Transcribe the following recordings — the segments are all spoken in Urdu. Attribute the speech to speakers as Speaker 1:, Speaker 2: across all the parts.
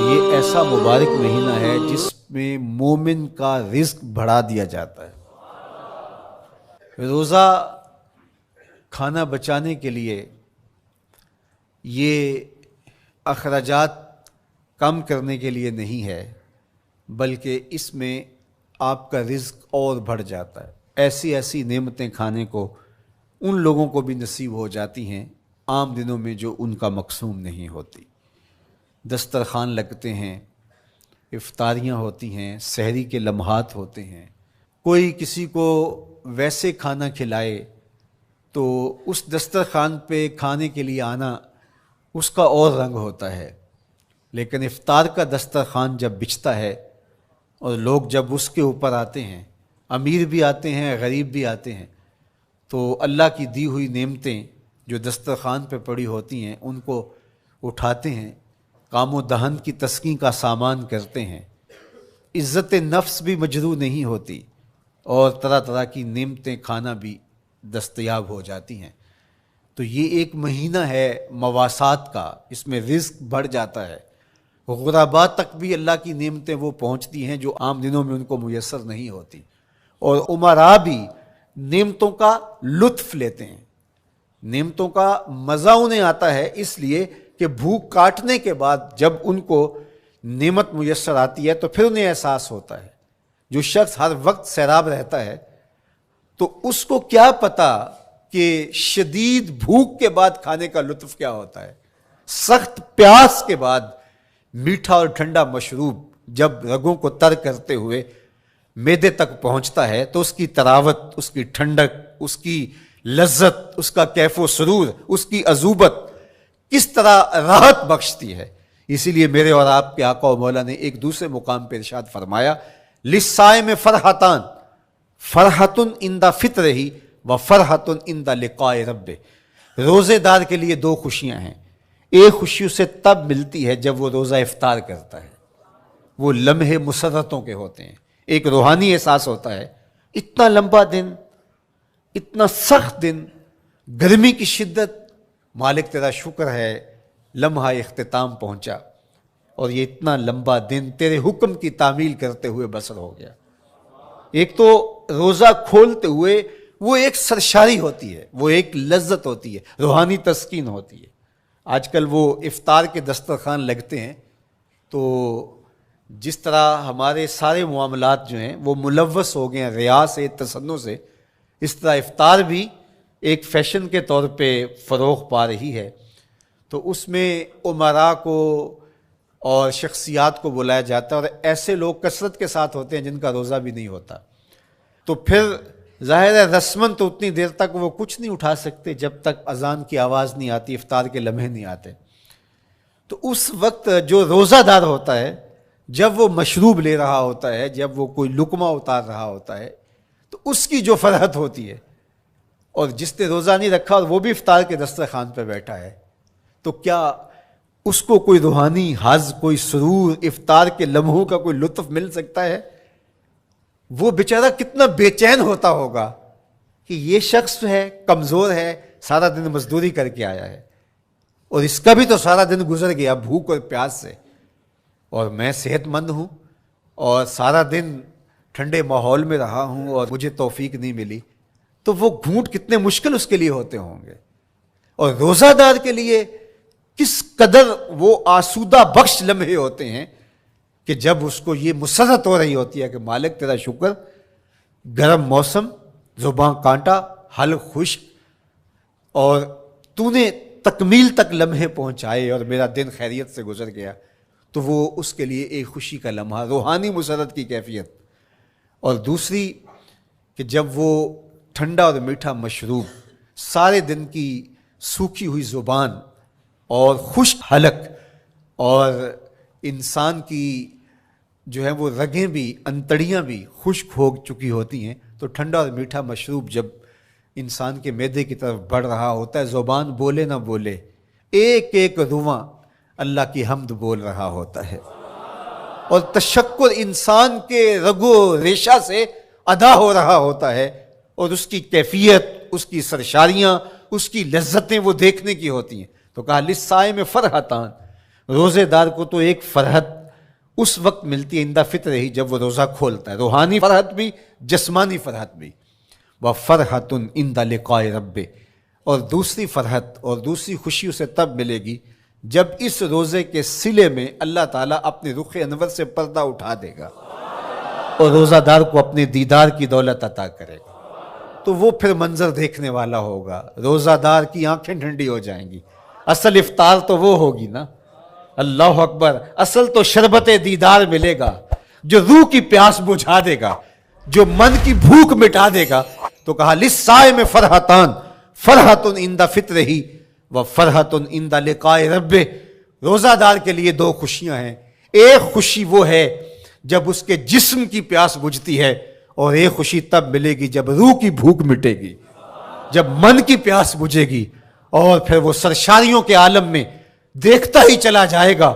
Speaker 1: یہ ایسا مبارک مہینہ ہے جس میں مومن کا رزق بڑھا دیا جاتا ہے۔ روزہ کھانا بچانے کے لیے، یہ اخراجات کم کرنے کے لیے نہیں ہے، بلکہ اس میں آپ کا رزق اور بڑھ جاتا ہے۔ ایسی ایسی نعمتیں کھانے کو ان لوگوں کو بھی نصیب ہو جاتی ہیں عام دنوں میں جو ان کا مقسوم نہیں ہوتی۔ دسترخوان لگتے ہیں، افطاریاں ہوتی ہیں، سحری کے لمحات ہوتے ہیں، کوئی کسی کو ویسے کھانا کھلائے تو اس دسترخوان پہ کھانے کے لیے آنا اس کا اور رنگ ہوتا ہے۔ لیکن افطار کا دسترخوان جب بچھتا ہے اور لوگ جب اس کے اوپر آتے ہیں، امیر بھی آتے ہیں، غریب بھی آتے ہیں، تو اللہ کی دی ہوئی نعمتیں جو دسترخوان پہ پڑی ہوتی ہیں ان کو اٹھاتے ہیں، کام و دہن کی تسکین کا سامان کرتے ہیں، عزت نفس بھی مجروح نہیں ہوتی اور طرح طرح کی نعمتیں کھانا بھی دستیاب ہو جاتی ہیں۔ تو یہ ایک مہینہ ہے مواسات کا، اس میں رزق بڑھ جاتا ہے، غرباء تک بھی اللہ کی نعمتیں وہ پہنچتی ہیں جو عام دنوں میں ان کو میسر نہیں ہوتی، اور امراء بھی نعمتوں کا لطف لیتے ہیں، نعمتوں کا مزہ انہیں آتا ہے، اس لیے کہ بھوک کاٹنے کے بعد جب ان کو نعمت میسر آتی ہے تو پھر انہیں احساس ہوتا ہے۔ جو شخص ہر وقت سیراب رہتا ہے تو اس کو کیا پتا کہ شدید بھوک کے بعد کھانے کا لطف کیا ہوتا ہے۔ سخت پیاس کے بعد میٹھا اور ٹھنڈا مشروب جب رگوں کو تر کرتے ہوئے معدے تک پہنچتا ہے تو اس کی تراوت، اس کی ٹھنڈک، اس کی لذت، اس کا کیف و سرور، اس کی عذوبت کس طرح راحت بخشتی ہے۔ اسی لیے میرے اور آپ کے آقا و مولا نے ایک دوسرے مقام پہ ارشاد فرمایا، للصائم فرحتان، فرحۃ عند فطرہ و فرحۃ عند لقاء ربہ۔ روزے دار کے لیے دو خوشیاں ہیں، ایک خوشی اسے تب ملتی ہے جب وہ روزہ افطار کرتا ہے، وہ لمحے مسرتوں کے ہوتے ہیں، ایک روحانی احساس ہوتا ہے، اتنا لمبا دن، اتنا سخت دن، گرمی کی شدت، مالک تیرا شکر ہے لمحہ اختتام پہنچا اور یہ اتنا لمبا دن تیرے حکم کی تعمیل کرتے ہوئے بسر ہو گیا۔ ایک تو روزہ کھولتے ہوئے وہ ایک سرشاری ہوتی ہے، وہ ایک لذت ہوتی ہے، روحانی تسکین ہوتی ہے۔ آج کل وہ افطار کے دسترخوان لگتے ہیں تو جس طرح ہمارے سارے معاملات جو ہیں وہ ملوث ہو گئے ہیں ریا سے، تصنع سے، اس طرح افطار بھی ایک فیشن کے طور پہ فروغ پا رہی ہے۔ تو اس میں امراء کو اور شخصیات کو بلایا جاتا ہے اور ایسے لوگ کثرت کے ساتھ ہوتے ہیں جن کا روزہ بھی نہیں ہوتا، تو پھر ظاہر ہے رسماً تو اتنی دیر تک وہ کچھ نہیں اٹھا سکتے جب تک اذان کی آواز نہیں آتی، افطار کے لمحے نہیں آتے۔ تو اس وقت جو روزہ دار ہوتا ہے جب وہ مشروب لے رہا ہوتا ہے، جب وہ کوئی لقمہ اتار رہا ہوتا ہے، تو اس کی جو فرحت ہوتی ہے، اور جس نے روزہ نہیں رکھا اور وہ بھی افطار کے دسترخوان پہ بیٹھا ہے، تو کیا اس کو کوئی روحانی حظ، کوئی سرور، افطار کے لمحوں کا کوئی لطف مل سکتا ہے؟ وہ بیچارہ کتنا بے چین ہوتا ہوگا کہ یہ شخص ہے کمزور ہے، سارا دن مزدوری کر کے آیا ہے اور اس کا بھی تو سارا دن گزر گیا بھوک اور پیاس سے، اور میں صحت مند ہوں اور سارا دن ٹھنڈے ماحول میں رہا ہوں اور مجھے توفیق نہیں ملی، تو وہ گھونٹ کتنے مشکل اس کے لیے ہوتے ہوں گے۔ اور روزہ دار کے لیے کس قدر وہ آسودہ بخش لمحے ہوتے ہیں کہ جب اس کو یہ مسرت ہو رہی ہوتی ہے کہ مالک تیرا شکر، گرم موسم، زباں کانٹا، حلق خشک، اور تو نے تکمیل تک لمحے پہنچائے اور میرا دن خیریت سے گزر گیا، تو وہ اس کے لیے ایک خوشی کا لمحہ، روحانی مسرت کی کیفیت۔ اور دوسری کہ جب وہ ٹھنڈا اور میٹھا مشروب، سارے دن کی سوکھی ہوئی زبان اور خشک حلق، اور انسان کی جو ہے وہ رگیں بھی، انتڑیاں بھی خشک ہو چکی ہوتی ہیں، تو ٹھنڈا اور میٹھا مشروب جب انسان کے معدے کی طرف بڑھ رہا ہوتا ہے، زبان بولے نہ بولے، ایک ایک رواں اللہ کی حمد بول رہا ہوتا ہے۔ اور تشکر انسان کے رگو ریشہ سے ادا ہو رہا ہوتا ہے، اور اس کی کیفیت، اس کی سرشاریاں، اس کی لذتیں وہ دیکھنے کی ہوتی ہیں۔ تو کہا للصائم فرحتان، روزے دار کو تو ایک فرحت اس وقت ملتی ہے عند فطر ہی، جب وہ روزہ کھولتا ہے، روحانی فرحت بھی، جسمانی فرحت بھی۔ وَفَرْحَةٌ عِنْدَ لِقَاءِ رَبِّهِ، اور دوسری فرحت اور دوسری خوشی اسے تب ملے گی جب اس روزے کے صلے میں اللہ تعالیٰ اپنے رخ انور سے پردہ اٹھا دے گا اور روزہ دار کو اپنے دیدار کی دولت عطا کرے گا، تو وہ پھر منظر دیکھنے والا ہوگا، روزہ دار کی آنکھیں ٹھنڈی ہو جائیں گی۔ اصل افطار تو وہ ہوگی نا، اللہ اکبر، اصل تو شربت دیدار ملے گا جو روح کی پیاس بجھا دے گا، جو من کی بھوک مٹا دے گا۔ تو کہا للصائم فرحتان، فرحۃ عند فطرہ وفرحۃ عند لقاء ربہ، روزہ دار کے لیے دو خوشیاں ہیں، ایک خوشی وہ ہے جب اس کے جسم کی پیاس بجھتی ہے، اور ایک خوشی تب ملے گی جب روح کی بھوک مٹے گی، جب من کی پیاس بجھے گی، اور پھر وہ سرشاریوں کے عالم میں دیکھتا ہی چلا جائے گا،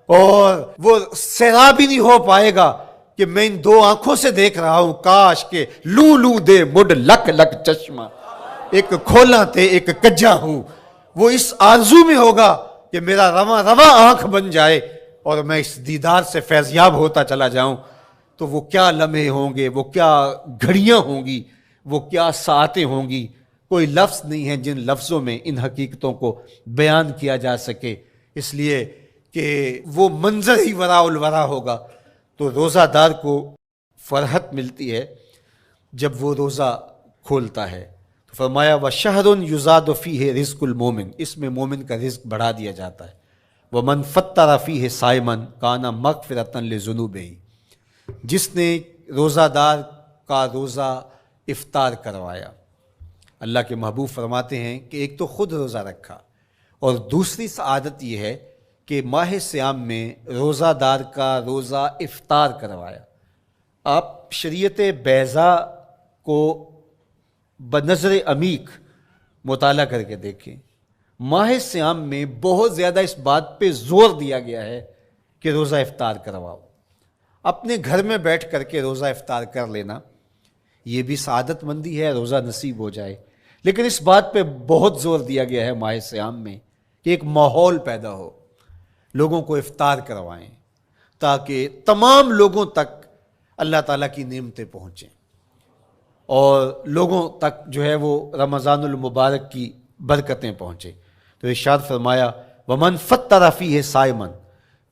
Speaker 1: اور وہ سیراب ہی نہیں ہو پائے گا کہ میں ان دو آنکھوں سے دیکھ رہا ہوں، کاش کہ لوں لوں دے مڈ لک لک چشمہ، ایک کھولا تے ایک کجا ہوں۔ وہ اس آرزو میں ہوگا کہ میرا رواں رواں آنکھ بن جائے اور میں اس دیدار سے فیضیاب ہوتا چلا جاؤں۔ تو وہ کیا لمحے ہوں گے، وہ کیا گھڑیاں ہوں گی، وہ کیا ساعتیں ہوں گی، کوئی لفظ نہیں ہے جن لفظوں میں ان حقیقتوں کو بیان کیا جا سکے، اس لیے کہ وہ منظر ہی وراء الورا ہوگا۔ تو روزہ دار کو فرحت ملتی ہے جب وہ روزہ کھولتا ہے۔ تو فرمایا وَشَهْرٌ يُزَادُ فِيهِ رِزْقُ الْمُؤْمِنِ، اس میں مومن کا رزق بڑھا دیا جاتا ہے۔ وَمَنْ فَطَّرَ فِيهِ صَائِمًا كَانَ مَغْفِرَةً لِذُنُوبِهِ، جس نے روزہ دار کا روزہ افطار کروایا۔ اللہ کے محبوب فرماتے ہیں کہ ایک تو خود روزہ رکھا، اور دوسری سعادت یہ ہے کہ ماہ صیام میں روزہ دار کا روزہ افطار کروایا۔ آپ شریعت بیضاء کو بنظر عمیق مطالعہ کر کے دیکھیں، ماہ صیام میں بہت زیادہ اس بات پہ زور دیا گیا ہے کہ روزہ افطار کرواؤ۔ اپنے گھر میں بیٹھ کر کے روزہ افطار کر لینا یہ بھی سعادت مندی ہے، روزہ نصیب ہو جائے، لیکن اس بات پہ بہت زور دیا گیا ہے ماہ صیام میں کہ ایک ماحول پیدا ہو، لوگوں کو افطار کروائیں تاکہ تمام لوگوں تک اللہ تعالیٰ کی نعمتیں پہنچیں، اور لوگوں تک جو ہے وہ رمضان المبارک کی برکتیں پہنچیں۔ تو ارشاد فرمایا وَمَنْ فَطَّرَ فِيهِ صَائِمًا،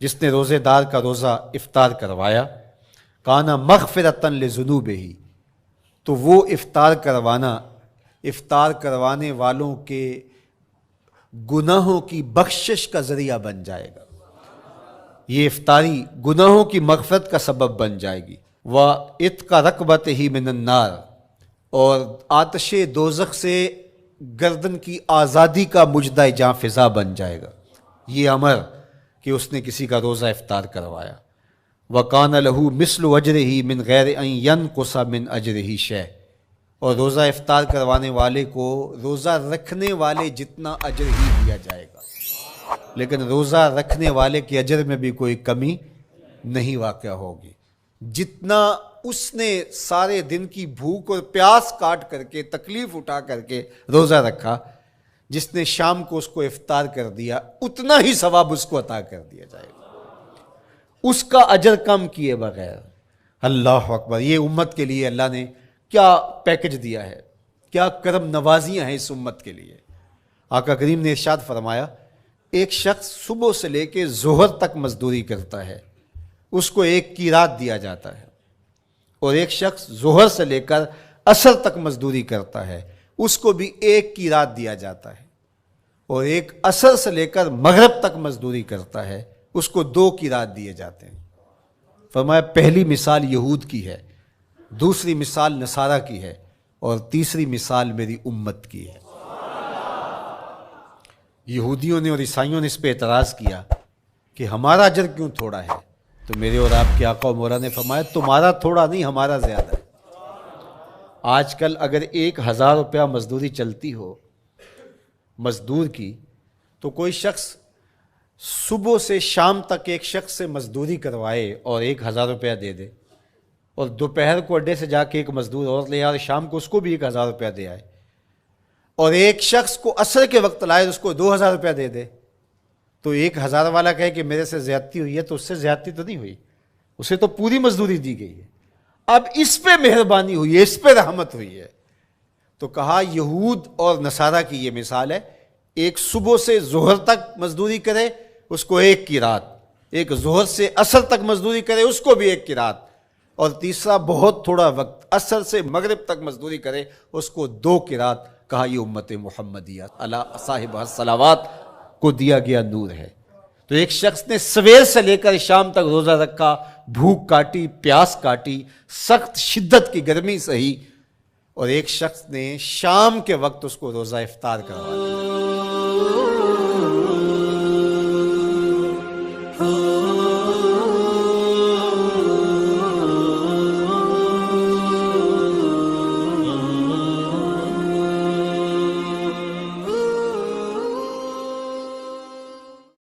Speaker 1: جس نے روزے دار کا روزہ افطار کروایا، کانا مغفرۃ لذنوبہ، تو وہ افطار کروانے والوں کے گناہوں کی بخشش کا ذریعہ بن جائے گا، یہ افطاری گناہوں کی مغفرت کا سبب بن جائے گی۔ وَعِتْقَ رَقْبَتِهِ مِنَ النَّارِ، اور آتش دوزخ سے گردن کی آزادی کا مجدہ جاں فضا بن جائے گا یہ امر کہ اس نے کسی کا روزہ افطار کروایا۔ وَقَانَ لَهُ مِثْلُ أَجْرِهِ مِنْ غَيْرِ أَنْ يَنْقُصَ مِنْ أَجْرِهِ شَيْءٌ، اور روزہ افطار کروانے والے کو روزہ رکھنے والے جتنا اجر ہی دیا جائے گا، لیکن روزہ رکھنے والے کے اجر میں بھی کوئی کمی نہیں واقع ہوگی۔ جتنا اس نے سارے دن کی بھوک اور پیاس کاٹ کر کے تکلیف اٹھا کر کے روزہ رکھا، جس نے شام کو اس کو افطار کر دیا اتنا ہی ثواب اس کو عطا کر دیا جائے گا، اس کا اجر کم کیے بغیر۔ اللہ اکبر، یہ امت کے لیے اللہ نے کیا پیکج دیا ہے، کیا کرم نوازیاں ہیں اس امت کے لیے۔ آقا کریم نے ارشاد فرمایا ایک شخص صبح سے لے کے ظہر تک مزدوری کرتا ہے، اس کو ایک قیراط دیا جاتا ہے، اور ایک شخص ظہر سے لے کر عصر تک مزدوری کرتا ہے، اس کو بھی ایک قیراط دیا جاتا ہے، اور ایک عصر سے لے کر مغرب تک مزدوری کرتا ہے، اس کو 2 قیراط دیے جاتے ہیں۔ فرمایا پہلی مثال یہود کی ہے، دوسری مثال نصارہ کی ہے، اور تیسری مثال میری امت کی ہے۔ یہودیوں نے اور عیسائیوں نے اس پہ اعتراض کیا کہ ہمارا اجر کیوں تھوڑا ہے، تو میرے اور آپ کے آقا و مولا نے فرمایا تمہارا تھوڑا نہیں، ہمارا زیادہ ہے۔ آج کل اگر 1000 روپیہ مزدوری چلتی ہو مزدور کی، تو کوئی شخص صبح سے شام تک ایک شخص سے مزدوری کروائے اور 1000 روپیہ دے دے، اور دوپہر کو اڈے سے جا کے ایک مزدور اور لے آئے اور شام کو اس کو بھی 1000 روپیہ دے آئے، اور ایک شخص کو عصر کے وقت لائے اس کو 2000 روپیہ دے دے، تو 1000 والا کہے کہ میرے سے زیادتی ہوئی ہے، تو اس سے زیادتی تو نہیں ہوئی، اسے تو پوری مزدوری دی گئی ہے، اب اس پہ مہربانی ہوئی ہے، اس پہ رحمت ہوئی ہے۔ تو کہا یہود اور نصارہ کی یہ مثال ہے، ایک صبح سے ظہر تک مزدوری کرے اس کو 1 قیراط، ایک ظہر سے عصر تک مزدوری کرے اس کو بھی 1 قیراط، اور تیسرا بہت تھوڑا وقت عصر سے مغرب تک مزدوری کرے اس کو 2 قیراط۔ کہا یہ امت محمدیہ علی صاحب الصلوات کو دیا گیا نور ہے۔ تو ایک شخص نے سویر سے لے کر شام تک روزہ رکھا، بھوک کاٹی، پیاس کاٹی، سخت شدت کی گرمی سہی، اور ایک شخص نے شام کے وقت اس کو روزہ افطار کروا دیا۔